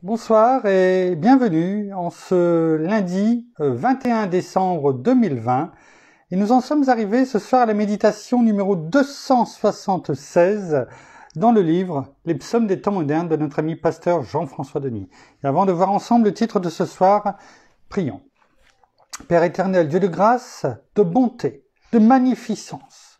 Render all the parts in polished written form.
Bonsoir et bienvenue en ce lundi 21 décembre 2020. Et nous en sommes arrivés ce soir à la méditation numéro 276 dans le livre Les psaumes des temps modernes de notre ami pasteur Jean-François Denis. Et avant de voir ensemble le titre de ce soir, prions. Père éternel, Dieu de grâce, de bonté, de magnificence,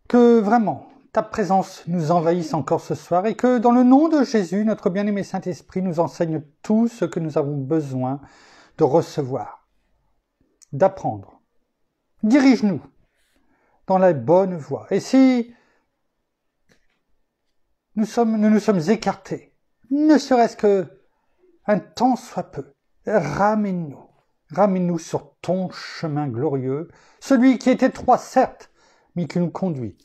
que vraiment ta présence nous envahisse encore ce soir et que dans le nom de Jésus, notre bien-aimé Saint-Esprit nous enseigne tout ce que nous avons besoin de recevoir, d'apprendre. Dirige-nous dans la bonne voie. Et si nous nous sommes écartés, ne serait-ce que un temps soit peu, ramène-nous sur ton chemin glorieux, celui qui est étroit certes, mais qui nous conduit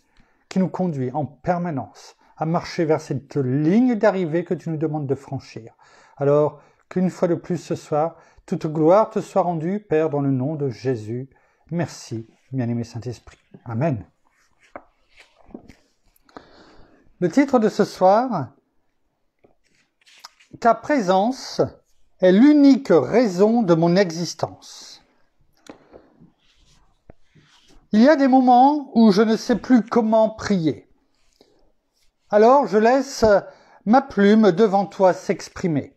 en permanence à marcher vers cette ligne d'arrivée que tu nous demandes de franchir. Alors qu'une fois de plus ce soir, toute gloire te soit rendue, Père, dans le nom de Jésus. Merci, bien-aimé Saint-Esprit. Amen. Le titre de ce soir, « Ta présence est l'unique raison de mon existence ». Il y a des moments où je ne sais plus comment prier. Alors je laisse ma plume devant toi s'exprimer,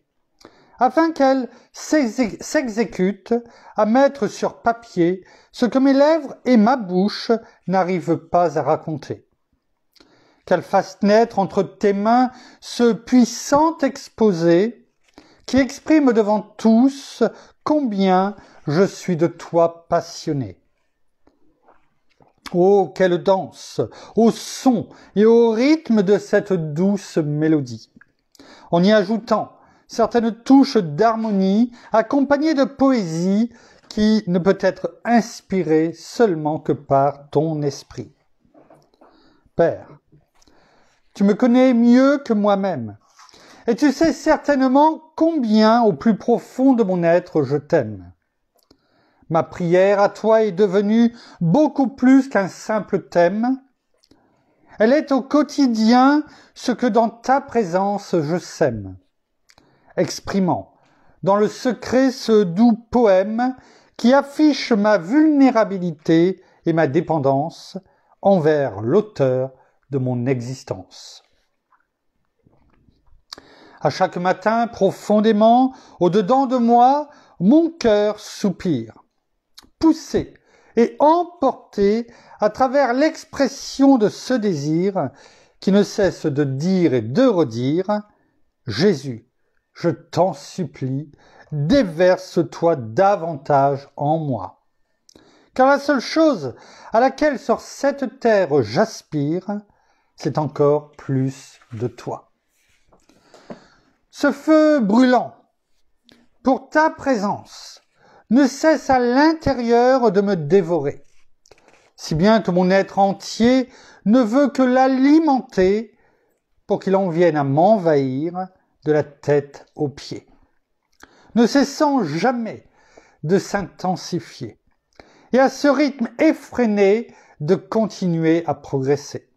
afin qu'elle s'exécute à mettre sur papier ce que mes lèvres et ma bouche n'arrivent pas à raconter. Qu'elle fasse naître entre tes mains ce puissant exposé qui exprime devant tous combien je suis de toi passionné. Oh, quelle danse, au son et au rythme de cette douce mélodie, en y ajoutant certaines touches d'harmonie accompagnées de poésie qui ne peut être inspirée seulement que par ton esprit. Père, tu me connais mieux que moi-même, et tu sais certainement combien au plus profond de mon être je t'aime. Ma prière à toi est devenue beaucoup plus qu'un simple thème. Elle est au quotidien ce que dans ta présence je sème, exprimant dans le secret ce doux poème qui affiche ma vulnérabilité et ma dépendance envers l'auteur de mon existence. À chaque matin, profondément, au-dedans de moi, mon cœur soupire, poussé et emporté à travers l'expression de ce désir qui ne cesse de dire et de redire « Jésus, je t'en supplie, déverse-toi davantage en moi. Car la seule chose à laquelle sur cette terre j'aspire, c'est encore plus de toi. » Ce feu brûlant pour ta présence ne cesse à l'intérieur de me dévorer, si bien que mon être entier ne veut que l'alimenter pour qu'il en vienne à m'envahir de la tête aux pieds, ne cessant jamais de s'intensifier, et à ce rythme effréné de continuer à progresser,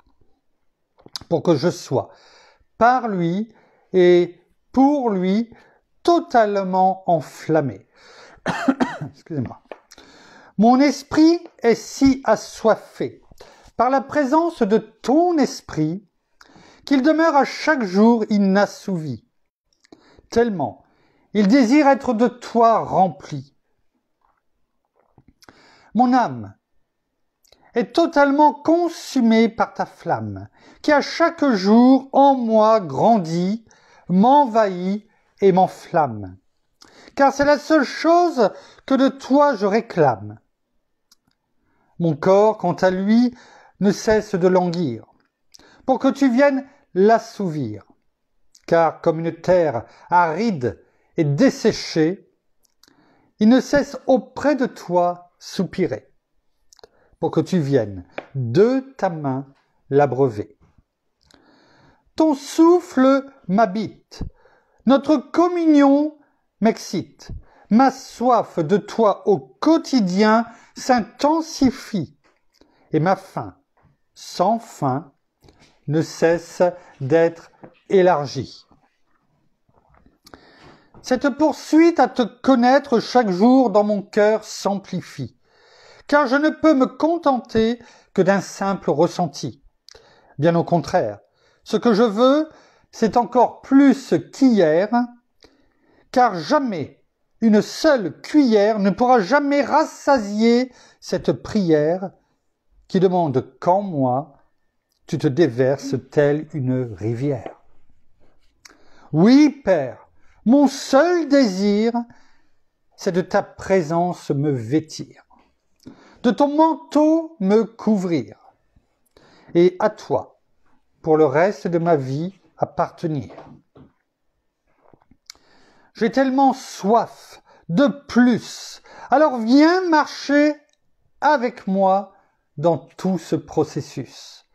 pour que je sois, par lui et pour lui, totalement enflammé. Excusez-moi. Mon esprit est si assoiffé par la présence de ton esprit qu'il demeure à chaque jour inassouvi, tellement il désire être de toi rempli. Mon âme est totalement consumée par ta flamme, qui à chaque jour en moi grandit, m'envahit et m'enflamme. Car c'est la seule chose que de toi je réclame. Mon corps, quant à lui, ne cesse de languir, pour que tu viennes l'assouvir. Car comme une terre aride et desséchée, il ne cesse auprès de toi soupirer, pour que tu viennes de ta main l'abreuver. Ton souffle m'habite, notre communion m'excite, ma soif de toi au quotidien s'intensifie, et ma faim, sans fin, ne cesse d'être élargie. Cette poursuite à te connaître chaque jour dans mon cœur s'amplifie, car je ne peux me contenter que d'un simple ressenti. Bien au contraire, ce que je veux, c'est encore plus qu'hier, car jamais une seule cuillère ne pourra jamais rassasier cette prière qui demande qu'en moi, tu te déverses telle une rivière. Oui, Père, mon seul désir, c'est de ta présence me vêtir, de ton manteau me couvrir, et à toi, pour le reste de ma vie, appartenir. J'ai tellement soif de plus, alors viens marcher avec moi dans tout ce processus,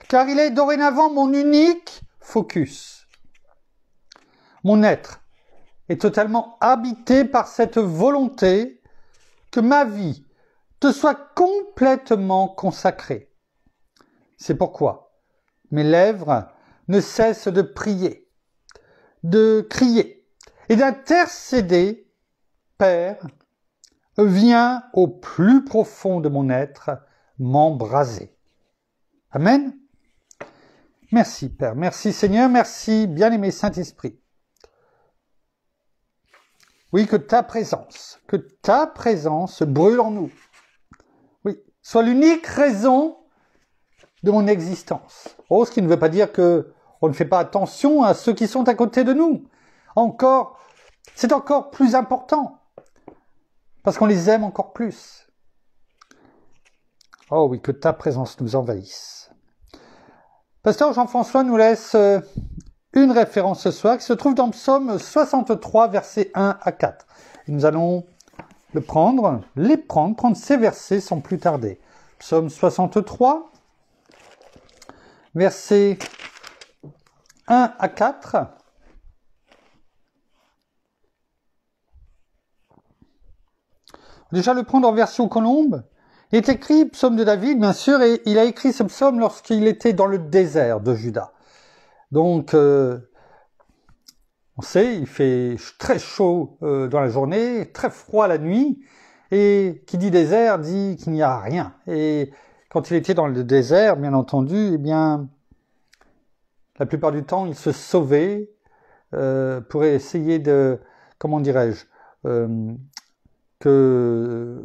car il est dorénavant mon unique focus. Mon être est totalement habité par cette volonté que ma vie te soit complètement consacrée. C'est pourquoi mes lèvres ne cessent de prier, de crier et d'intercéder. Père, viens au plus profond de mon être m'embraser. Amen. Merci Père, merci Seigneur, merci bien-aimé Saint-Esprit. Oui, que ta présence brûle en nous. Oui, soit l'unique raison de mon existence. Oh, ce qui ne veut pas dire que on ne fait pas attention à ceux qui sont à côté de nous. C'est encore plus important, parce qu'on les aime encore plus. Oh oui, que ta présence nous envahisse. Pasteur Jean-François nous laisse une référence ce soir qui se trouve dans Psaume 63, versets 1 à 4. Et nous allons prendre ces versets sans plus tarder. Psaume 63, versets 1 à 4. Déjà le prendre en version colombe. Il est écrit, psaume de David, bien sûr, et il a écrit ce psaume lorsqu'il était dans le désert de Juda. Donc, on sait, il fait très chaud dans la journée, très froid la nuit, et qui dit désert dit qu'il n'y a rien. Et quand il était dans le désert, bien entendu, eh bien, la plupart du temps, il se sauvait pour essayer de, comment dirais-je, que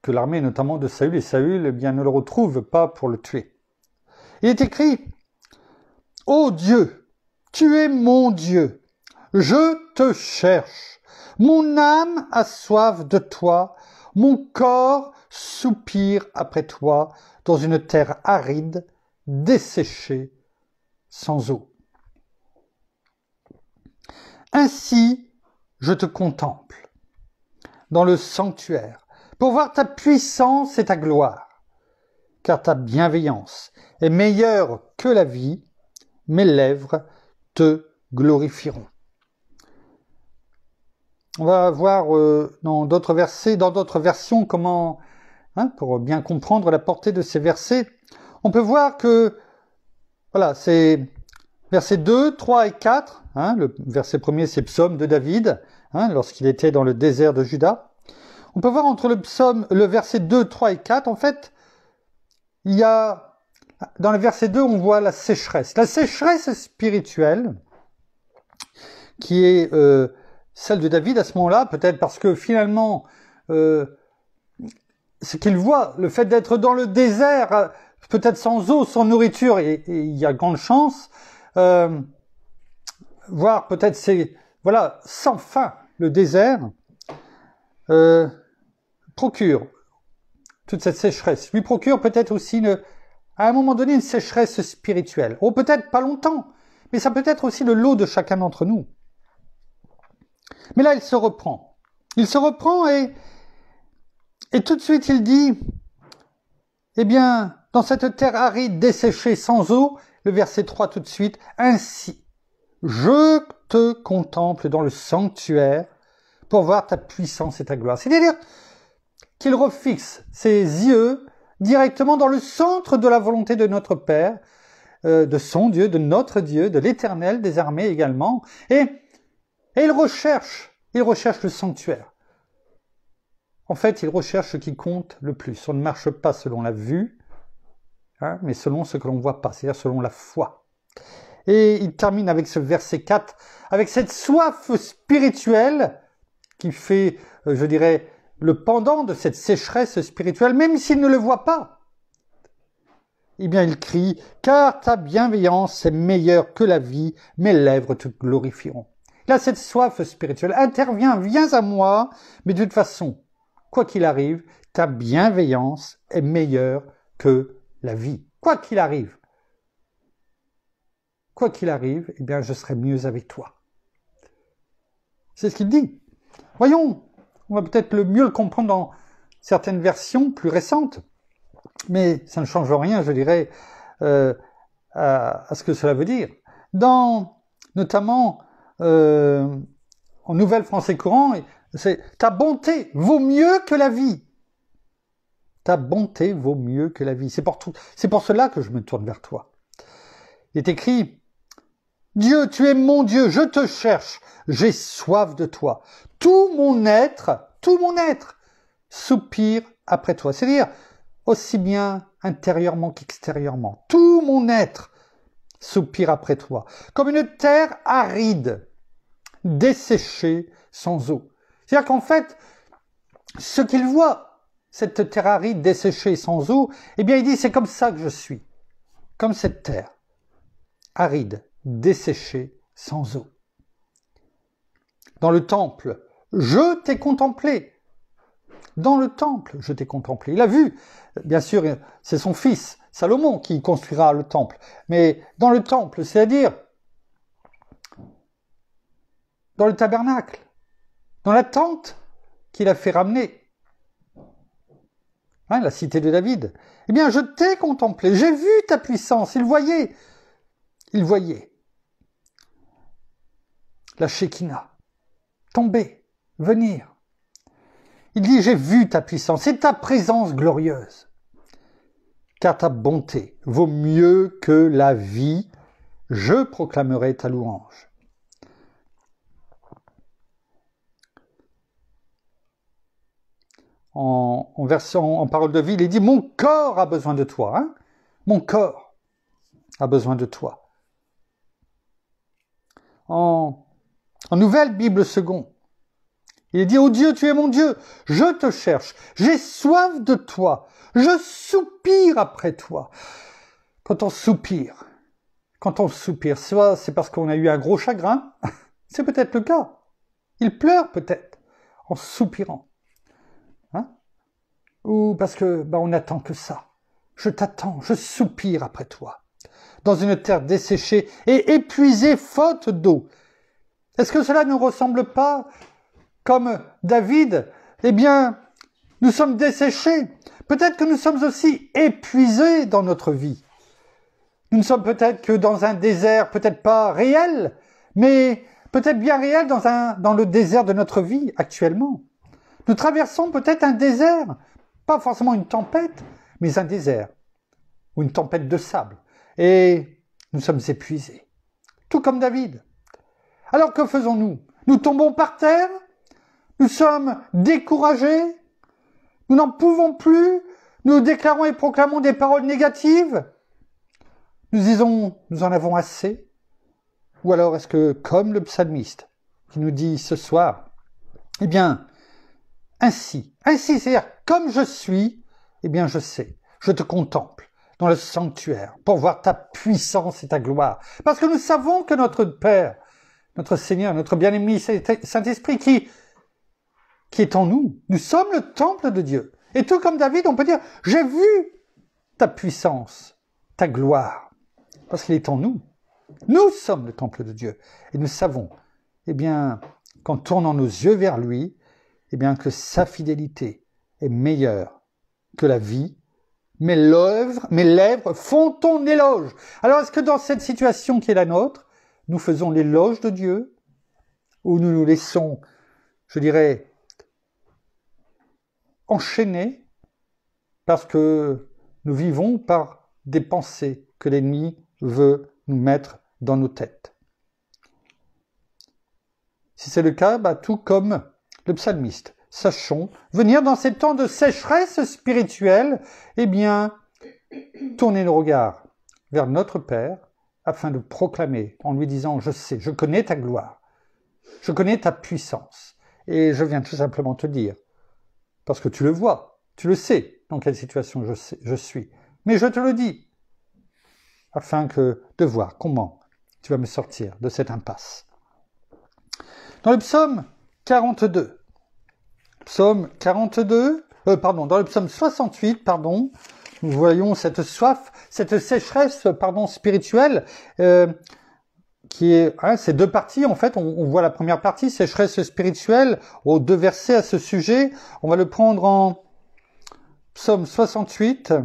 l'armée notamment de Saül, et Saül eh bien, ne le retrouve pas pour le tuer. Il est écrit « Ô Dieu, tu es mon Dieu, je te cherche, mon âme a soif de toi, mon corps soupire après toi dans une terre aride, desséchée, sans eau. Ainsi, je te contemple dans le sanctuaire, pour voir ta puissance et ta gloire, car ta bienveillance est meilleure que la vie, mes lèvres te glorifieront. On va voir dans d'autres versets, dans d'autres versions, comment, pour bien comprendre la portée de ces versets, on peut voir que, voilà, c'est versets 2, 3 et 4, le verset premier c'est Psaume de David, lorsqu'il était dans le désert de Juda. On peut voir entre le verset 2, 3 et 4, en fait, il y a, dans le verset 2, on voit la sécheresse spirituelle, qui est celle de David à ce moment-là, peut-être parce que finalement, ce qu'il voit, le fait d'être dans le désert, peut-être sans eau, sans nourriture, et il y a grande chance, voire peut-être sans fin, le désert, procure toute cette sécheresse, lui procure peut-être aussi à un moment donné une sécheresse spirituelle. Oh, peut-être pas longtemps, mais ça peut être aussi le lot de chacun d'entre nous. Mais là, il se reprend. Il se reprend et tout de suite il dit, eh bien, dans cette terre aride, desséchée, sans eau, le verset 3 tout de suite, ainsi, je te contemple dans le sanctuaire pour voir ta puissance et ta gloire. C'est-à-dire qu'il refixe ses yeux directement dans le centre de la volonté de notre Père, de son Dieu, de notre Dieu, de l'Éternel des armées également, et il recherche Il recherche le sanctuaire. En fait, il recherche ce qui compte le plus. On ne marche pas selon la vue, mais selon ce que l'on ne voit pas, c'est-à-dire selon la foi. Et il termine avec ce verset 4, avec cette soif spirituelle qui fait, je dirais, le pendant de cette sécheresse spirituelle, même s'il ne le voit pas. Eh bien, il crie, « Car ta bienveillance est meilleure que la vie, mes lèvres te glorifieront. » Là, cette soif spirituelle intervient, viens à moi, mais de toute façon, quoi qu'il arrive, ta bienveillance est meilleure que la vie. Quoi qu'il arrive. Quoi qu'il arrive, eh bien, je serai mieux avec toi. C'est ce qu'il dit. Voyons, on va peut-être mieux le comprendre dans certaines versions plus récentes, mais ça ne change rien, je dirais, à ce que cela veut dire. Notamment, en Nouvelle Français courant, c'est « Ta bonté vaut mieux que la vie ». Ta bonté vaut mieux que la vie. C'est pour cela que je me tourne vers toi. Il est écrit « Dieu, tu es mon Dieu, je te cherche, j'ai soif de toi. Tout mon être soupire après toi. » C'est-à-dire, aussi bien intérieurement qu'extérieurement. Tout mon être soupire après toi. Comme une terre aride, desséchée sans eau. C'est-à-dire qu'en fait, ce qu'il voit, cette terre aride, desséchée sans eau, eh bien il dit, c'est comme ça que je suis. Comme cette terre aride, desséchée sans eau. Dans le temple, je t'ai contemplé. Dans le temple, je t'ai contemplé. Il a vu, bien sûr, c'est son fils, Salomon, qui construira le temple. Mais dans le temple, c'est-à-dire dans le tabernacle, dans la tente qu'il a fait ramener, la cité de David. Eh bien, je t'ai contemplé, j'ai vu ta puissance. Il voyait la Shekinah tomber, venir. Il dit, j'ai vu ta puissance et ta présence glorieuse. Car ta bonté vaut mieux que la vie, je proclamerai ta louange. En parole de vie, il est dit, mon corps a besoin de toi. Mon corps a besoin de toi. En Nouvelle Bible seconde, il est dit, ô Dieu, tu es mon Dieu, je te cherche, j'ai soif de toi, je soupire après toi. Quand on soupire, soit c'est parce qu'on a eu un gros chagrin, c'est peut-être le cas. Il pleure peut-être en soupirant. Ou parce que on n'attend que ça. Je t'attends, je soupire après toi. Dans une terre desséchée et épuisée faute d'eau. Est-ce que cela ne ressemble pas comme David? Eh bien, nous sommes desséchés. Peut-être que nous sommes aussi épuisés dans notre vie. Nous ne sommes peut-être que dans un désert, peut-être pas réel, mais peut-être bien réel dans le désert de notre vie actuellement. Nous traversons peut-être un désert, pas forcément une tempête, mais un désert, ou une tempête de sable. Et nous sommes épuisés, tout comme David. Alors que faisons-nous? Nous tombons par terre, nous sommes découragés, nous n'en pouvons plus, nous déclarons et proclamons des paroles négatives, nous disons, nous en avons assez. Ou alors est-ce que, comme le psalmiste qui nous dit ce soir, eh bien, ainsi, c'est-à-dire, comme je suis, eh bien, je sais, je te contemple dans le sanctuaire pour voir ta puissance et ta gloire. Parce que nous savons que notre Père, notre Seigneur, notre bien-aimé Saint-Esprit qui est en nous, nous sommes le temple de Dieu. Et tout comme David, on peut dire, j'ai vu ta puissance, ta gloire, parce qu'il est en nous. Nous sommes le temple de Dieu. Et nous savons, eh bien, qu'en tournant nos yeux vers lui, eh bien, que sa fidélité est meilleure que la vie. Mes lèvres font ton éloge. Alors, est-ce que dans cette situation qui est la nôtre, nous faisons l'éloge de Dieu, ou nous nous laissons, je dirais, enchaîner parce que nous vivons par des pensées que l'ennemi veut nous mettre dans nos têtes? Si c'est le cas, tout comme le psalmiste, sachons venir dans ces temps de sécheresse spirituelle, tourner nos regards vers notre Père afin de proclamer en lui disant « Je sais, je connais ta gloire, je connais ta puissance et je viens tout simplement te dire, parce que tu le vois, tu le sais dans quelle situation je suis, mais je te le dis afin de voir comment tu vas me sortir de cette impasse. » Dans le psaume 42, dans le psaume 68, nous voyons cette soif, cette sécheresse, spirituelle, qui est, ces deux parties, en fait, on voit la première partie, sécheresse spirituelle, aux 2 versets à ce sujet. On va le prendre en psaume 68,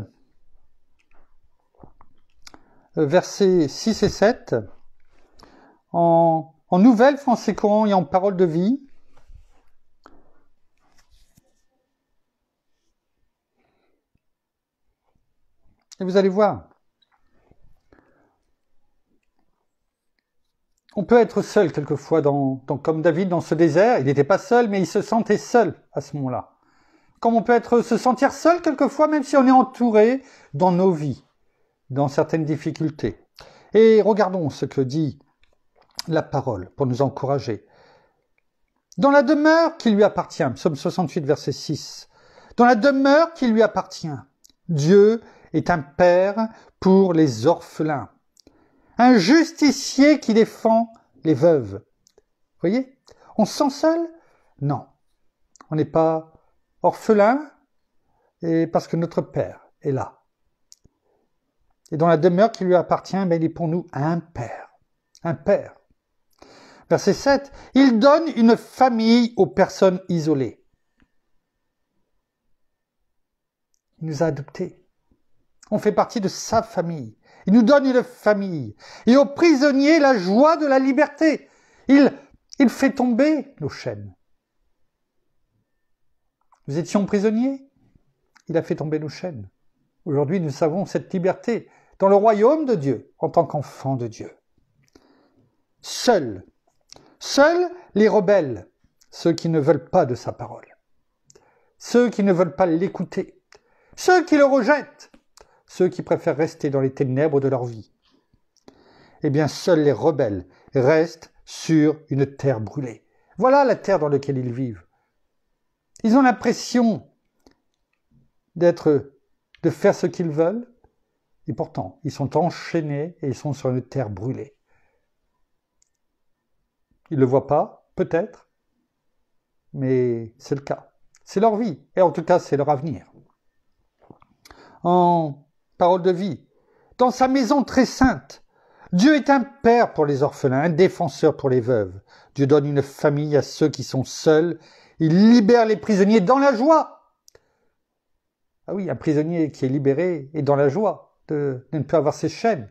versets 6 et 7, en nouvelle français courant et en parole de vie. Et vous allez voir, on peut être seul quelquefois, comme David dans ce désert. Il n'était pas seul, mais il se sentait seul à ce moment-là. Comme on peut se sentir seul quelquefois, même si on est entouré dans nos vies, dans certaines difficultés. Et regardons ce que dit la parole pour nous encourager. Dans la demeure qui lui appartient, psaume 68, verset 6, dans la demeure qui lui appartient, Dieu est un père pour les orphelins, un justicier qui défend les veuves. Vous voyez? On se sent seul? Non. On n'est pas orphelin, et parce que notre Père est là. Et dans la demeure qui lui appartient, il est pour nous un Père. Un Père. Verset 7. Il donne une famille aux personnes isolées. Il nous a adoptés. On fait partie de sa famille. Il nous donne une famille. Et aux prisonniers, la joie de la liberté. Il fait tomber nos chaînes. Nous étions prisonniers. Il a fait tomber nos chaînes. Aujourd'hui, nous avons cette liberté dans le royaume de Dieu, en tant qu'enfants de Dieu. Seuls les rebelles, ceux qui ne veulent pas de sa parole. Ceux qui ne veulent pas l'écouter. Ceux qui le rejettent. Ceux qui préfèrent rester dans les ténèbres de leur vie. Seuls les rebelles restent sur une terre brûlée. Voilà la terre dans laquelle ils vivent. Ils ont l'impression de faire ce qu'ils veulent, et pourtant, ils sont enchaînés et ils sont sur une terre brûlée. Ils ne le voient pas, peut-être, mais c'est le cas. C'est leur vie, et en tout cas, c'est leur avenir. En parole de vie, dans sa maison très sainte, Dieu est un père pour les orphelins, un défenseur pour les veuves. Dieu donne une famille à ceux qui sont seuls. Il libère les prisonniers dans la joie. Ah oui, un prisonnier qui est libéré est dans la joie de ne plus avoir ses chaînes,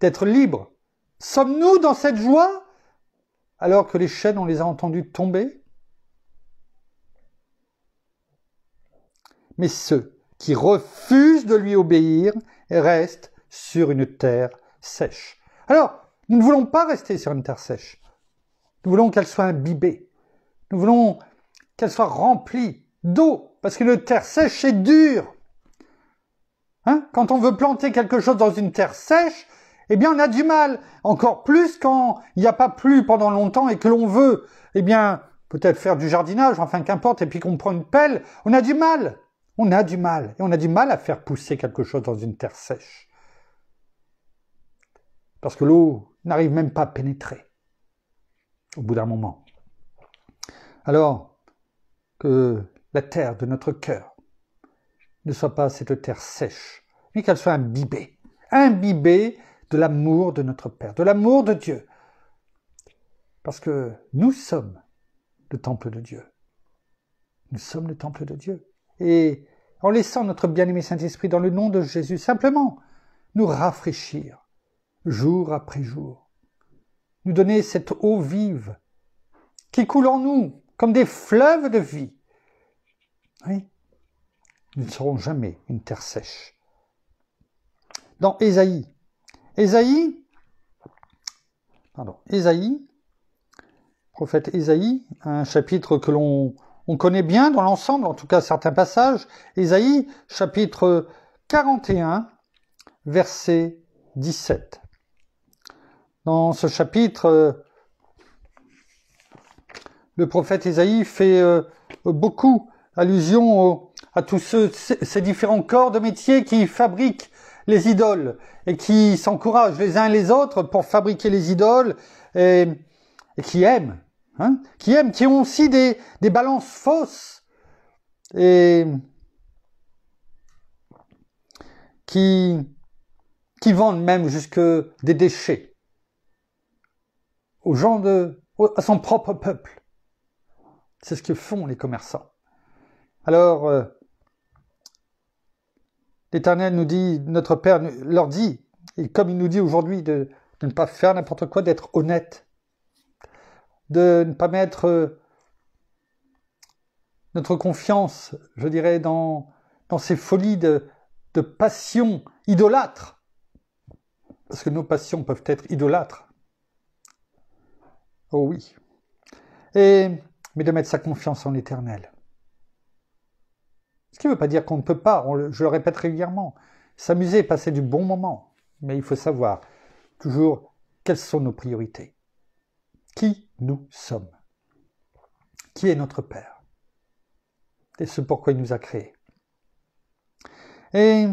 d'être libre. Sommes-nous dans cette joie alors que les chaînes, on les a entendues tomber? Mais ceux qui refusent de lui obéir restent sur une terre sèche. Alors, nous ne voulons pas rester sur une terre sèche. Nous voulons qu'elle soit imbibée. Nous voulons qu'elle soit remplie d'eau, parce qu'une terre sèche, c'est dur. Quand on veut planter quelque chose dans une terre sèche, on a du mal. Encore plus quand il n'y a pas plu pendant longtemps et que l'on veut, peut-être faire du jardinage, qu'importe, et puis qu'on prend une pelle, on a du mal. On a du mal. Et on a du mal à faire pousser quelque chose dans une terre sèche. Parce que l'eau n'arrive même pas à pénétrer au bout d'un moment. Alors que la terre de notre cœur ne soit pas cette terre sèche, mais qu'elle soit imbibée de l'amour de notre Père, de l'amour de Dieu. Parce que nous sommes le temple de Dieu. Nous sommes le temple de Dieu. Et en laissant notre bien-aimé Saint-Esprit dans le nom de Jésus, simplement nous rafraîchir jour après jour, nous donner cette eau vive qui coule en nous comme des fleuves de vie. Oui, nous ne serons jamais une terre sèche. Dans Ésaïe, 40, prophète Ésaïe, un chapitre que l'on connaît bien dans l'ensemble, en tout cas certains passages. Ésaïe, chapitre 41, verset 17. Dans ce chapitre, le prophète Ésaïe fait beaucoup allusion à tous ces différents corps de métier qui fabriquent les idoles et qui s'encouragent les uns les autres pour fabriquer les idoles et qui aiment, qui ont aussi des balances fausses et qui vendent même jusque des déchets aux gens à son propre peuple. C'est ce que font les commerçants. Alors, l'Éternel nous dit, notre Père leur dit, et comme il nous dit aujourd'hui de ne pas faire n'importe quoi, d'être honnête, de ne pas mettre notre confiance, je dirais, dans ces folies de passion idolâtre, parce que nos passions peuvent être idolâtres. Oh oui. Mais de mettre sa confiance en l'Éternel. Ce qui ne veut pas dire qu'on ne peut pas, je le répète régulièrement, s'amuser, passer du bon moment. Mais il faut savoir toujours quelles sont nos priorités. Qui nous sommes. Qui est notre Père. Et ce pourquoi il nous a créés. Et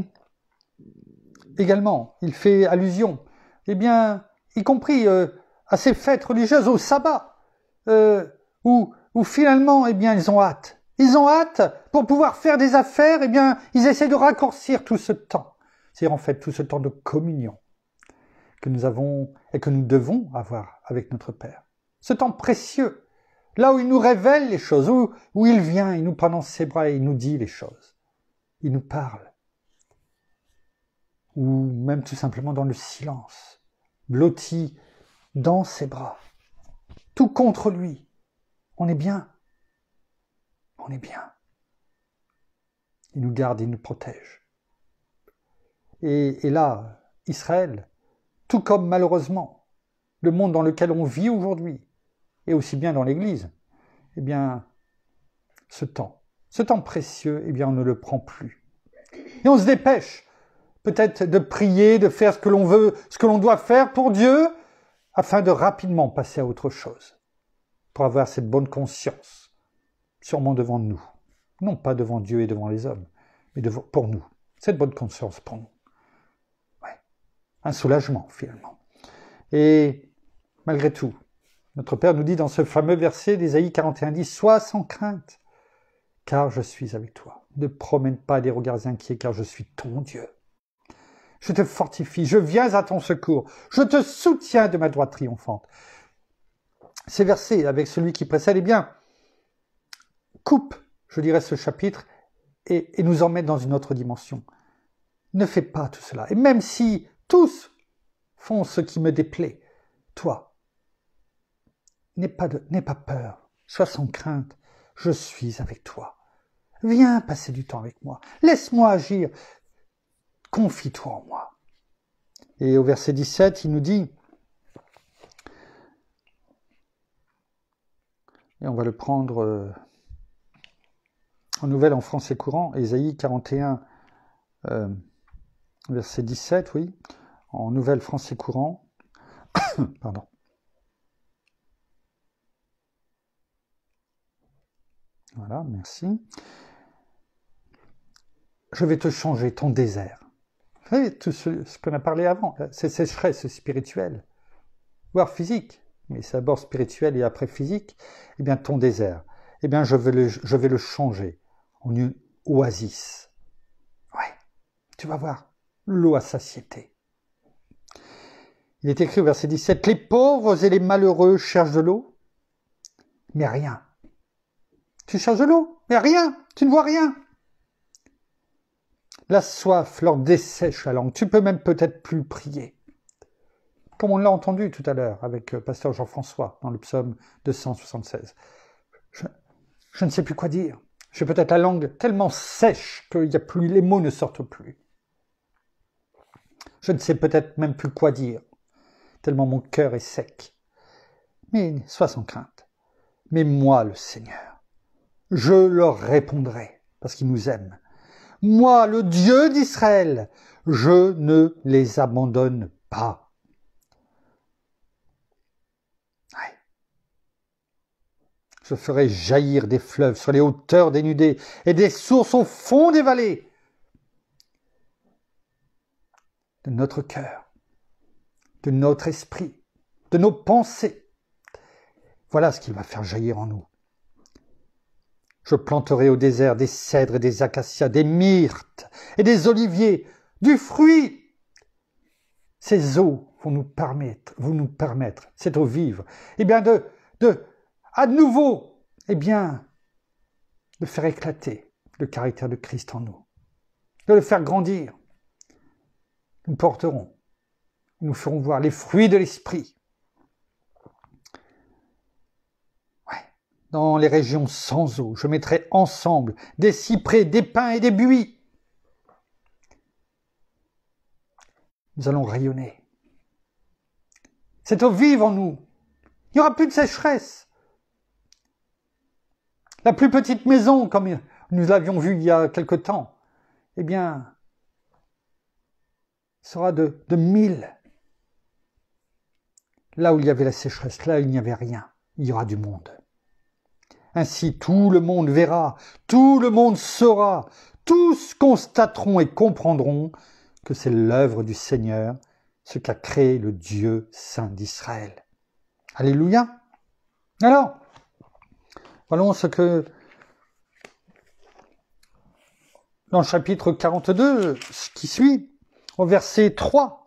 également, il fait allusion, y compris à ces fêtes religieuses, au sabbat, où finalement, ils ont hâte. Ils ont hâte pour pouvoir faire des affaires, ils essaient de raccourcir tout ce temps. C'est-à-dire en fait tout ce temps de communion que nous avons et que nous devons avoir avec notre Père. Ce temps précieux, là où il nous révèle les choses, où il vient, il nous prend dans ses bras et il nous dit les choses. Il nous parle. Ou même tout simplement dans le silence, blotti dans ses bras, tout contre lui. On est bien. On est bien. Il nous garde, il nous protège. Et là, Israël, tout comme malheureusement le monde dans lequel on vit aujourd'hui, et aussi bien dans l'Église, ce temps précieux, on ne le prend plus. Et on se dépêche, peut-être de prier, de faire ce que l'on veut, ce que l'on doit faire pour Dieu, afin de rapidement passer à autre chose, pour avoir cette bonne conscience, sûrement devant nous, non pas devant Dieu et devant les hommes, mais pour nous, cette bonne conscience pour nous. Ouais. Un soulagement finalement. Et malgré tout, notre Père nous dit dans ce fameux verset d'Ésaïe 41:10, « Sois sans crainte, car je suis avec toi. Ne promène pas des regards inquiets, car je suis ton Dieu. Je te fortifie, je viens à ton secours, je te soutiens de ma droite triomphante. » Ces versets, avec celui qui précède, coupe, je dirais, ce chapitre et nous emmène dans une autre dimension. Ne fais pas tout cela. Et même si tous font ce qui me déplaît, toi, n'aie pas peur, sois sans crainte, je suis avec toi. Viens passer du temps avec moi, laisse-moi agir, confie-toi en moi. Et au verset 17, il nous dit, et on va le prendre en nouvelle en français courant, Ésaïe 41, verset 17, oui, en nouvelle français courant, pardon. Voilà, merci. Je vais te changer ton désert. Vous savez, tout ce qu'on a parlé avant, c'est sécheresse spirituelle, voire physique, mais c'est d'abord spirituel et après physique, ton désert, je vais le changer en une oasis. Ouais, tu vas voir, l'eau à satiété. Il est écrit au verset 17, « Les pauvres et les malheureux cherchent de l'eau, mais rien. » Tu cherches de l'eau, mais rien, tu ne vois rien. La soif leur dessèche la langue, tu peux même peut-être plus prier. Comme on l'a entendu tout à l'heure avec pasteur Jean-François dans le psaume 276. Je ne sais plus quoi dire. J'ai peut-être la langue tellement sèche que les mots ne sortent plus. Je ne sais peut-être même plus quoi dire, tellement mon cœur est sec. Mais sois sans crainte. Mais moi, le Seigneur, je leur répondrai, parce qu'ils nous aiment. Moi, le Dieu d'Israël, je ne les abandonne pas. Ouais. Je ferai jaillir des fleuves sur les hauteurs dénudées et des sources au fond des vallées de notre cœur, de notre esprit, de nos pensées. Voilà ce qui va faire jaillir en nous. Je planterai au désert des cèdres et des acacias, des myrtes et des oliviers, du fruit. Ces eaux vont nous permettre, cette eau vive, à nouveau, de faire éclater le caractère de Christ en nous, de le faire grandir. Nous porterons, nous ferons voir les fruits de l'esprit. Dans les régions sans eau, je mettrai ensemble des cyprès, des pins et des buis. Nous allons rayonner. Cette eau vive en nous. Il n'y aura plus de sécheresse. La plus petite maison, comme nous l'avions vu il y a quelque temps, sera de 1000. Là où il y avait la sécheresse, là où il n'y avait rien, il y aura du monde. Ainsi, tout le monde verra, tout le monde saura, tous constateront et comprendront que c'est l'œuvre du Seigneur, ce qu'a créé le Dieu saint d'Israël. Alléluia. Alors, voyons ce que, dans le chapitre 42, ce qui suit, au verset 3,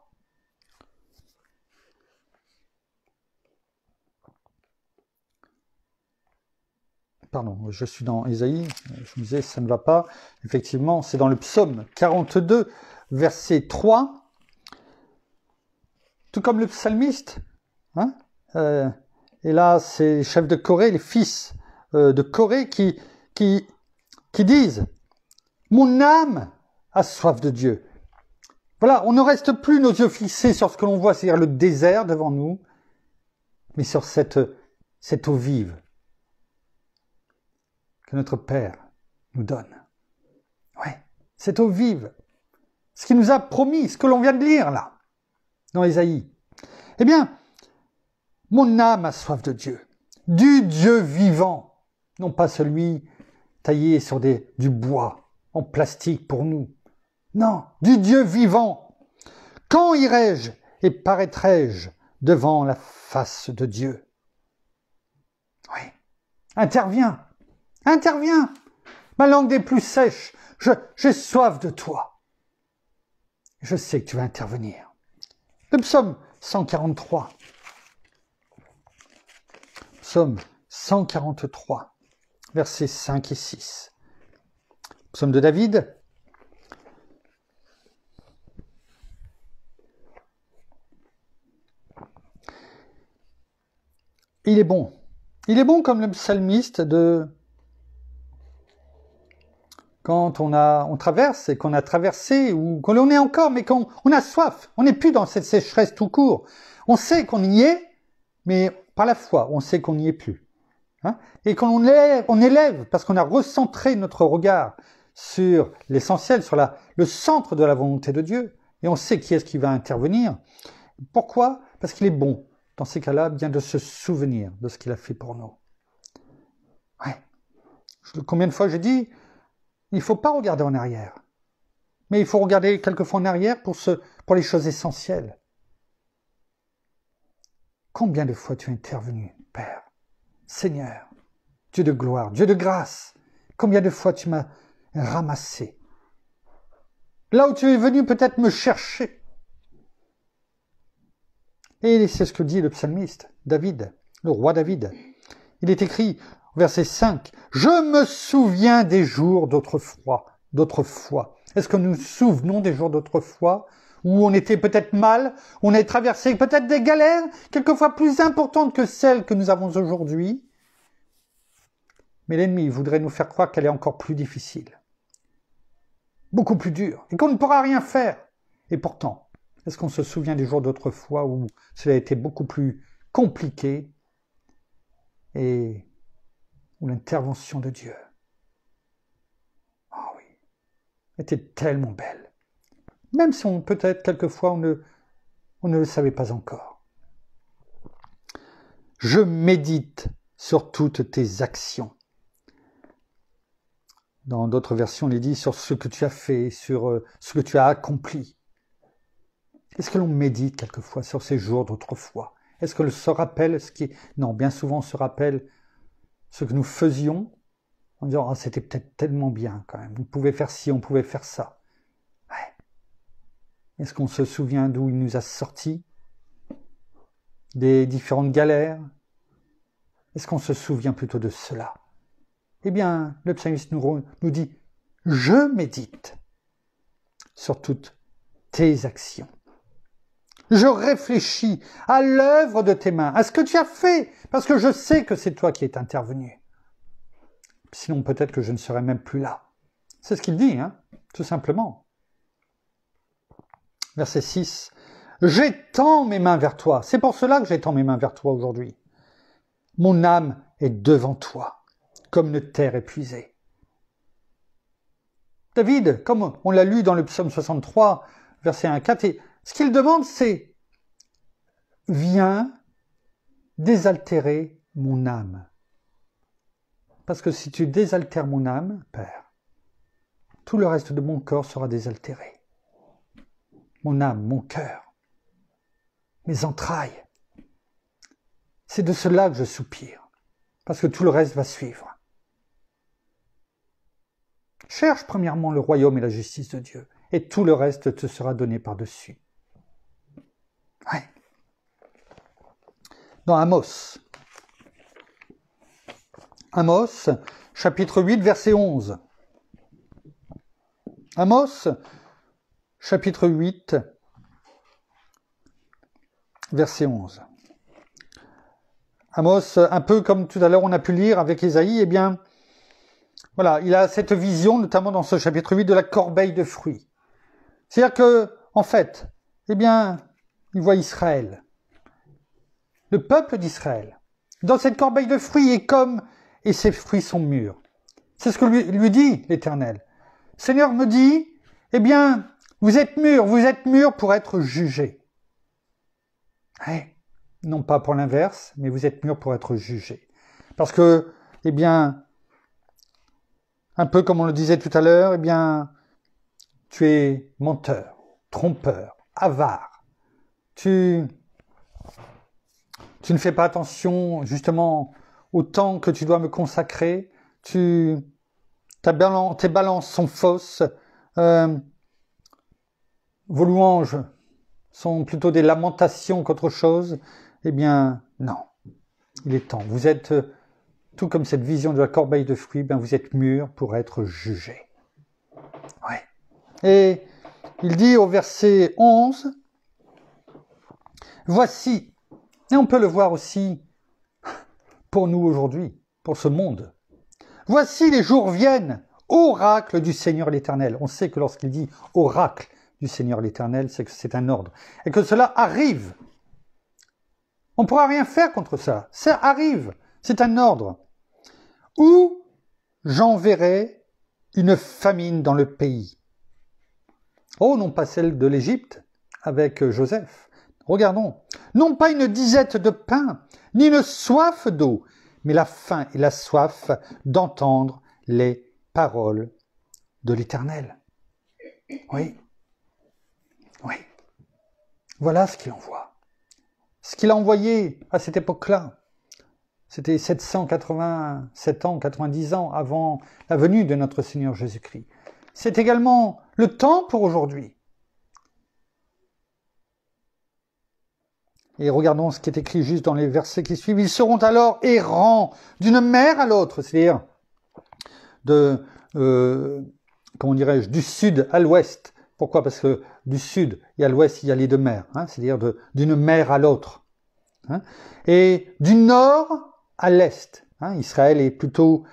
pardon, je suis dans Ésaïe, je me disais ça ne va pas, effectivement c'est dans le psaume 42, verset 3, tout comme le psalmiste, et là c'est les chefs de Corée, les fils de Corée qui disent « Mon âme a soif de Dieu ». Voilà, on ne reste plus nos yeux fixés sur ce que l'on voit, c'est-à-dire le désert devant nous, mais sur cette eau vive que notre Père nous donne. Ouais, cette eau vive, ce qu'il nous a promis, ce que l'on vient de lire là, dans Ésaïe. Eh bien, mon âme a soif de Dieu, du Dieu vivant, non pas celui taillé sur du bois, en plastique pour nous. Non, du Dieu vivant. Quand irai-je et paraîtrai-je devant la face de Dieu? Oui, interviens. Ma langue n'est plus sèche. J'ai soif de toi. Je sais que tu vas intervenir. Le psaume 143. Psaume 143, versets 5 et 6. Psaume de David. Il est bon. Il est bon comme le psalmiste quand on traverse et qu'on a traversé ou qu'on l'on est encore, mais qu'on a soif. On n'est plus dans cette sécheresse tout court. On sait qu'on y est, mais par la foi, on sait qu'on n'y est plus. Et qu'on élève, parce qu'on a recentré notre regard sur l'essentiel, sur le centre de la volonté de Dieu, et on sait qui est-ce qui va intervenir. Pourquoi? Parce qu'il est bon, dans ces cas-là, bien de se souvenir de ce qu'il a fait pour nous. Ouais. Combien de fois j'ai dit, il ne faut pas regarder en arrière, mais il faut regarder quelquefois en arrière pour les choses essentielles. Combien de fois tu es intervenu, Père, Seigneur, Dieu de gloire, Dieu de grâce, combien de fois tu m'as ramassé. Là où tu es venu peut-être me chercher. Et c'est ce que dit le psalmiste, David, le roi David. Il est écrit, verset 5, « Je me souviens des jours d'autrefois. » Est-ce que nous nous souvenons des jours d'autrefois où on était peut-être mal, on a traversé peut-être des galères, quelquefois plus importantes que celles que nous avons aujourd'hui? Mais l'ennemi voudrait nous faire croire qu'elle est encore plus difficile, beaucoup plus dure, et qu'on ne pourra rien faire. Et pourtant, est-ce qu'on se souvient des jours d'autrefois où cela a été beaucoup plus compliqué et où l'intervention de Dieu, ah oui, était tellement belle. Même si peut-être quelquefois on ne le savait pas encore. Je médite sur toutes tes actions. Dans d'autres versions, il est dit sur ce que tu as fait, sur ce que tu as accompli. Est-ce que l'on médite quelquefois sur ces jours d'autrefois? Est-ce que l'on se rappelle ce qui... Non, bien souvent on se rappelle ce que nous faisions en disant « Ah, c'était peut-être tellement bien quand même, on pouvait faire ci, on pouvait faire ça. » Ouais. Est-ce qu'on se souvient d'où il nous a sortis? Des différentes galères? Est-ce qu'on se souvient plutôt de cela? Eh bien, le psalmiste nous dit « Je médite sur toutes tes actions. Je réfléchis à l'œuvre de tes mains, à ce que tu as fait, parce que je sais que c'est toi qui es intervenu. Sinon, peut-être que je ne serais même plus là. » C'est ce qu'il dit, hein, tout simplement. Verset 6. « J'étends mes mains vers toi. » C'est pour cela que j'étends mes mains vers toi aujourd'hui. « Mon âme est devant toi, comme une terre épuisée. » David, comme on l'a lu dans le psaume 63, verset 1 à 4, et ce qu'il demande, c'est « Viens désaltérer mon âme. » Parce que si tu désaltères mon âme, Père, tout le reste de mon corps sera désaltéré. Mon âme, mon cœur, mes entrailles. C'est de cela que je soupire, parce que tout le reste va suivre. Cherche premièrement le royaume et la justice de Dieu, et tout le reste te sera donné par-dessus. Ouais. Dans Amos, chapitre 8, verset 11. Amos, chapitre 8, verset 11. Amos, un peu comme tout à l'heure on a pu lire avec Ésaïe, eh bien, voilà, il a cette vision, notamment dans ce chapitre 8, de la corbeille de fruits. C'est-à-dire que, en fait, eh bien, il voit Israël, le peuple d'Israël, dans cette corbeille de fruits et ses fruits sont mûrs. C'est ce que lui dit l'Éternel. Seigneur me dit, eh bien, vous êtes mûrs pour être jugés. Ouais. Non pas pour l'inverse, mais vous êtes mûrs pour être jugés. Parce que, eh bien, un peu comme on le disait tout à l'heure, eh bien, tu es menteur, trompeur, avare. Tu ne fais pas attention, justement, au temps que tu dois me consacrer. Tes balances sont fausses. Vos louanges sont plutôt des lamentations qu'autre chose. Eh bien, non. Il est temps. Vous êtes, tout comme cette vision de la corbeille de fruits, ben vous êtes mûrs pour être jugés. Ouais. Et il dit au verset 11, « Voici », et on peut le voir aussi pour nous aujourd'hui, pour ce monde. « Voici les jours viennent, oracle du Seigneur l'Éternel. » On sait que lorsqu'il dit « oracle du Seigneur l'Éternel », c'est que c'est un ordre. Et que cela arrive. On ne pourra rien faire contre ça. Ça arrive. C'est un ordre. « Où j'enverrai une famine dans le pays. » Oh, non pas celle de l'Égypte, avec Joseph. Regardons. « Non pas une disette de pain, ni une soif d'eau, mais la faim et la soif d'entendre les paroles de l'Éternel. » Oui. Oui. Voilà ce qu'il envoie. Ce qu'il a envoyé à cette époque-là, c'était 787 ans, 90 ans avant la venue de notre Seigneur Jésus-Christ. C'est également le temps pour aujourd'hui. Et regardons ce qui est écrit juste dans les versets qui suivent. Ils seront alors errants d'une mer à l'autre, c'est-à-dire du sud à l'ouest. Pourquoi? Parce que du sud et à l'ouest, il y a les deux mers, hein, c'est-à-dire d'une mer à l'autre. Hein, et du nord à l'est. Hein, Israël est plutôt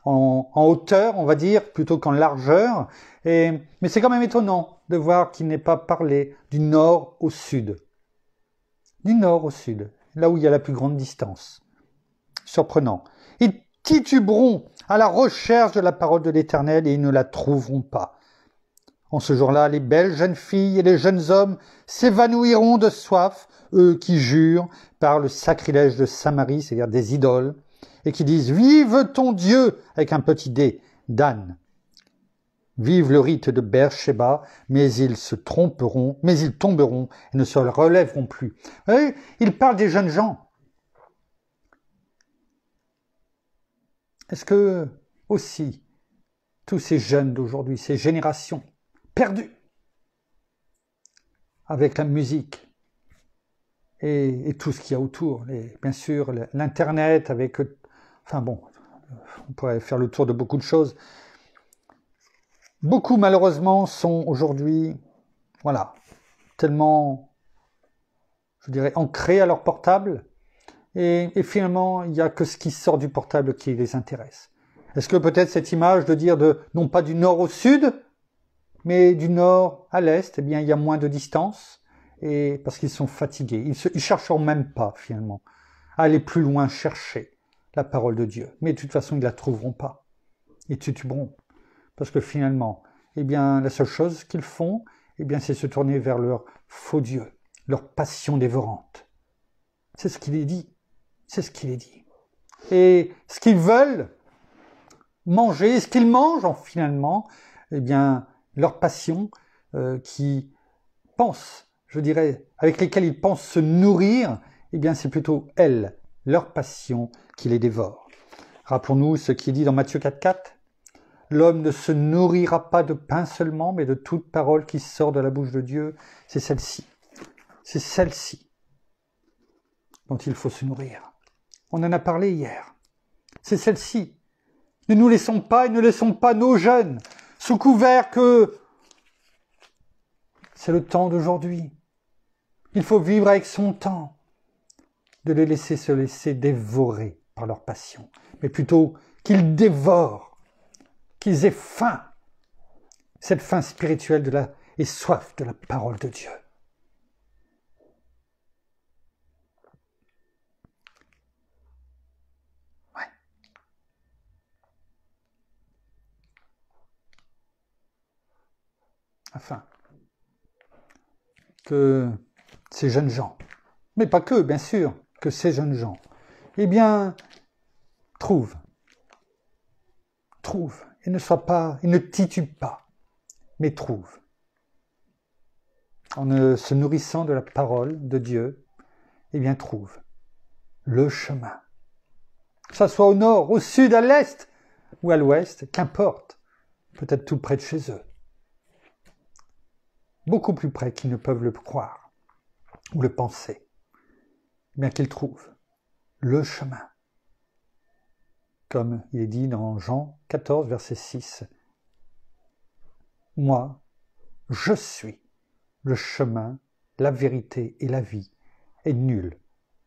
en hauteur, on va dire, plutôt qu'en largeur. Mais c'est quand même étonnant de voir qu'il n'est pas parlé du nord au sud. Du nord au sud, là où il y a la plus grande distance. Surprenant. Et tituberont à la recherche de la parole de l'Éternel et ils ne la trouveront pas. En ce jour-là, les belles jeunes filles et les jeunes hommes s'évanouiront de soif, eux qui jurent par le sacrilège de Samarie, c'est-à-dire des idoles, et qui disent « Vive ton Dieu » avec un petit dé, Dan. Vive le rite de Beersheba, mais ils tomberont et ne se relèveront plus. Vous voyez, il parle des jeunes gens. Est-ce que, aussi, tous ces jeunes d'aujourd'hui, ces générations perdues, avec la musique et tout ce qu'il y a autour, bien sûr, l'Internet, avec... Enfin bon, on pourrait faire le tour de beaucoup de choses. Beaucoup, malheureusement, sont aujourd'hui, voilà, tellement, je dirais, ancrés à leur portable. Et finalement, il n'y a que ce qui sort du portable qui les intéresse. Est-ce que peut-être cette image de dire non pas du nord au sud, mais du nord à l'est, eh bien, il y a moins de distance, et parce qu'ils sont fatigués. Ils chercheront même pas, finalement, à aller plus loin chercher la parole de Dieu. Mais de toute façon, ils la trouveront pas. Ils tituberont. Parce que finalement, eh bien, la seule chose qu'ils font, eh bien, c'est se tourner vers leur faux Dieu, leur passion dévorante. C'est ce qu'il est dit. C'est ce qu'il est dit. Et ce qu'ils veulent manger, ce qu'ils mangent, finalement, eh bien, leur passion qui pensent, je dirais, avec lesquelles ils pensent se nourrir, eh bien, c'est plutôt elles, leur passion, qui les dévore. Rappelons-nous ce qui est dit dans Matthieu 4,4. L'homme ne se nourrira pas de pain seulement, mais de toute parole qui sort de la bouche de Dieu. C'est celle-ci. C'est celle-ci dont il faut se nourrir. On en a parlé hier. C'est celle-ci. Ne nous laissons pas et ne laissons pas nos jeunes sous couvert que c'est le temps d'aujourd'hui. Il faut vivre avec son temps, de les laisser se laisser dévorer par leur passion, mais plutôt qu'ils dévorent, qu'ils aient faim, cette faim spirituelle et soif de la parole de Dieu. Ouais. Afin que ces jeunes gens, mais pas que, bien sûr, que ces jeunes gens, eh bien, trouvent, et ne titubent pas, mais trouvent, en se nourrissant de la parole de Dieu, eh bien, trouvent le chemin. Que ça soit au nord, au sud, à l'est ou à l'ouest, qu'importe, peut-être tout près de chez eux. Beaucoup plus près qu'ils ne peuvent le croire ou le penser, bien qu'ils trouvent le chemin. Comme il est dit dans Jean 14, verset 6. Moi, je suis le chemin, la vérité et la vie, et nul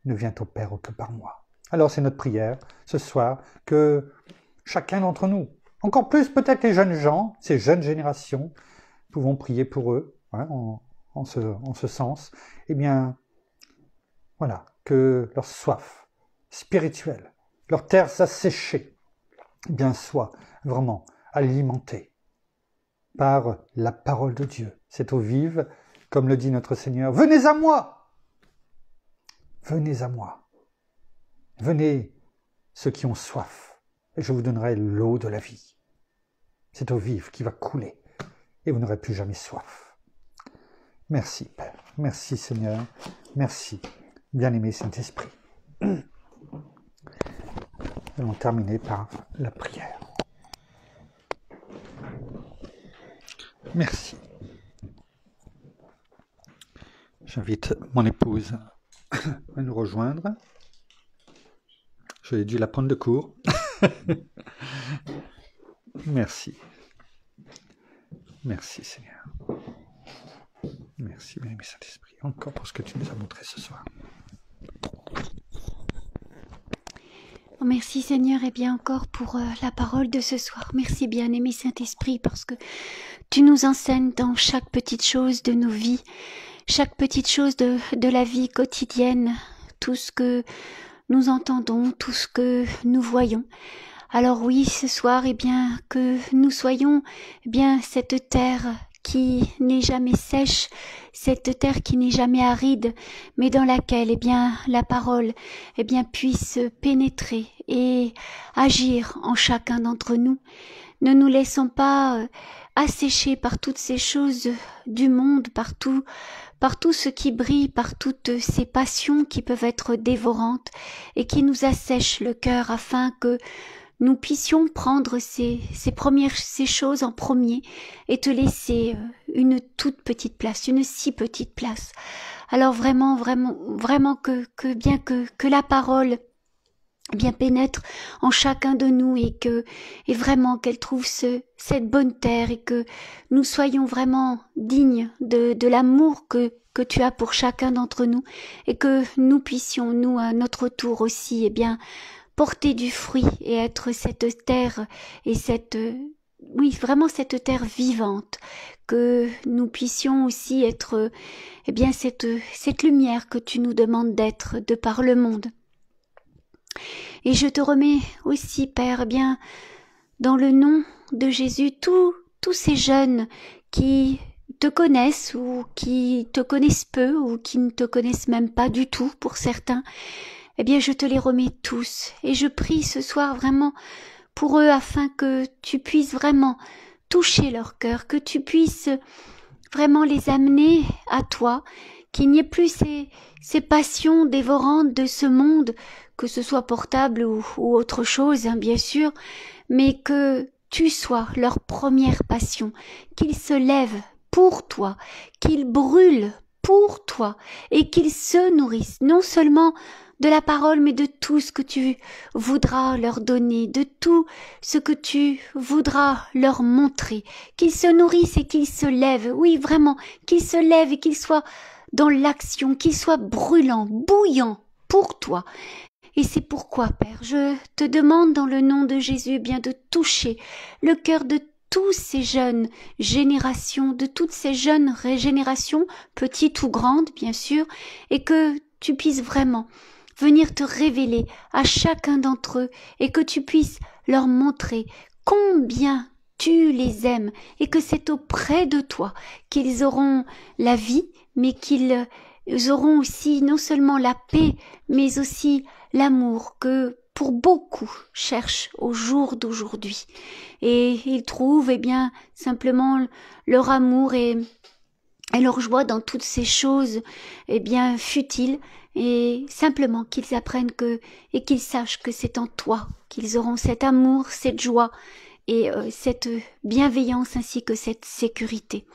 ne vient au Père que par moi. Alors c'est notre prière ce soir que chacun d'entre nous, encore plus peut-être les jeunes gens, ces jeunes générations, pouvons prier pour eux, hein, en ce sens, eh bien, voilà, que leur soif spirituelle, leur terre asséchée, eh bien, soit vraiment alimentée par la parole de Dieu. Cette eau vive, comme le dit notre Seigneur, venez à moi, venez à moi, venez ceux qui ont soif, et je vous donnerai l'eau de la vie. Cette eau vive qui va couler, et vous n'aurez plus jamais soif. Merci Père, merci Seigneur, merci bien-aimé Saint-Esprit. Nous allons terminer par la prière. Merci. J'invite mon épouse à nous rejoindre. J'ai dû la prendre de court. Merci. Merci Seigneur. Merci bien-aimé Saint-Esprit, encore pour ce que tu nous as montré ce soir. Merci Seigneur et bien encore pour la parole de ce soir. Merci bien-aimé Saint-Esprit parce que tu nous enseignes dans chaque petite chose de nos vies, chaque petite chose de la vie quotidienne, tout ce que nous entendons, tout ce que nous voyons. Alors oui, ce soir, eh bien, que nous soyons, eh bien, cette terre qui n'est jamais sèche, cette terre qui n'est jamais aride, mais dans laquelle, eh bien, la parole, eh bien, puisse pénétrer et agir en chacun d'entre nous. Ne nous laissons pas assécher par toutes ces choses du monde, par tout ce qui brille, par toutes ces passions qui peuvent être dévorantes et qui nous assèchent le cœur, afin que nous puissions prendre ces choses en premier et te laisser une toute petite place, une si petite place. Alors vraiment que la parole bien pénètre en chacun de nous et vraiment qu'elle trouve cette bonne terre et que nous soyons vraiment dignes de l'amour que tu as pour chacun d'entre nous et que nous puissions, nous, à notre tour aussi, eh bien, porter du fruit et être cette terre et vraiment cette terre vivante, que nous puissions aussi être, eh bien, cette lumière que tu nous demandes d'être de par le monde. Et je te remets aussi, Père, eh bien, dans le nom de Jésus, tous ces jeunes qui te connaissent ou qui te connaissent peu ou qui ne te connaissent même pas du tout pour certains, eh bien, je te les remets tous et je prie ce soir vraiment pour eux afin que tu puisses vraiment toucher leur cœur, que tu puisses vraiment les amener à toi, qu'il n'y ait plus ces passions dévorantes de ce monde, que ce soit portable ou autre chose, hein, bien sûr, mais que tu sois leur première passion, qu'ils se lèvent pour toi, qu'ils brûlent pour toi et qu'ils se nourrissent non seulement de la parole, mais de tout ce que tu voudras leur donner, de tout ce que tu voudras leur montrer, qu'ils se nourrissent et qu'ils se lèvent, oui vraiment, qu'ils se lèvent et qu'ils soient dans l'action, qu'ils soient brûlants, bouillants pour toi. Et c'est pourquoi, Père, je te demande dans le nom de Jésus bien de toucher le cœur de tous ces jeunes générations, de toutes ces jeunes générations, petites ou grandes, bien sûr, et que tu puisses vraiment venir te révéler à chacun d'entre eux et que tu puisses leur montrer combien tu les aimes et que c'est auprès de toi qu'ils auront la vie, mais qu'ils auront aussi non seulement la paix, mais aussi l'amour que pour beaucoup cherchent au jour d'aujourd'hui. Et ils trouvent, eh bien, simplement leur amour et leur joie dans toutes ces choses, eh bien, futiles, et simplement qu'ils apprennent et qu'ils sachent que c'est en toi qu'ils auront cet amour, cette joie et cette bienveillance ainsi que cette sécurité.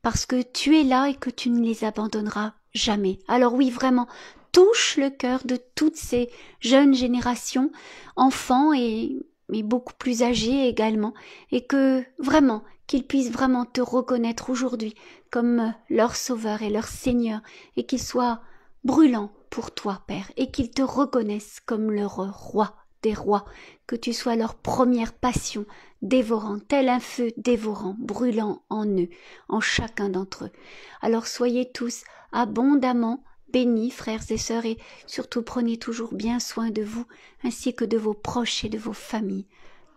Parce que tu es là et que tu ne les abandonneras jamais. Alors oui, vraiment, touche le cœur de toutes ces jeunes générations, enfants et beaucoup plus âgés également, et que vraiment, qu'ils puissent vraiment te reconnaître aujourd'hui comme leur Sauveur et leur Seigneur, et qu'ils soient brûlants pour toi, Père, et qu'ils te reconnaissent comme leur roi des rois, que tu sois leur première passion dévorant, tel un feu dévorant, brûlant en eux, en chacun d'entre eux. Alors soyez tous abondamment bénis, frères et sœurs, et surtout prenez toujours bien soin de vous, ainsi que de vos proches et de vos familles,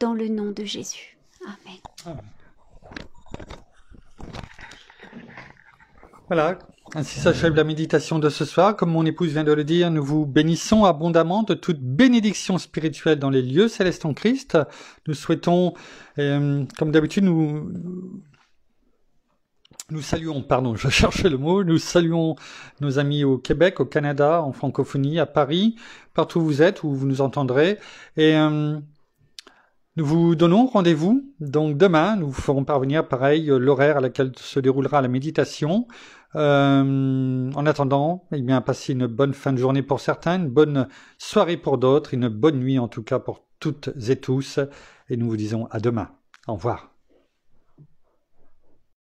dans le nom de Jésus. Amen. Amen. Voilà, ainsi s'achève la méditation de ce soir. Comme mon épouse vient de le dire, nous vous bénissons abondamment de toute bénédiction spirituelle dans les lieux célestes en Christ. Nous souhaitons, comme d'habitude, nous saluons, je cherchais le mot, nous saluons nos amis au Québec, au Canada, en francophonie, à Paris, partout où vous êtes, où vous nous entendrez. Et nous vous donnons rendez-vous. Donc demain, nous vous ferons parvenir, pareil, l'horaire à laquelle se déroulera la méditation. En attendant, eh bien, passez une bonne fin de journée pour certains, une bonne soirée pour d'autres, une bonne nuit en tout cas pour toutes et tous. Et nous vous disons à demain. Au revoir.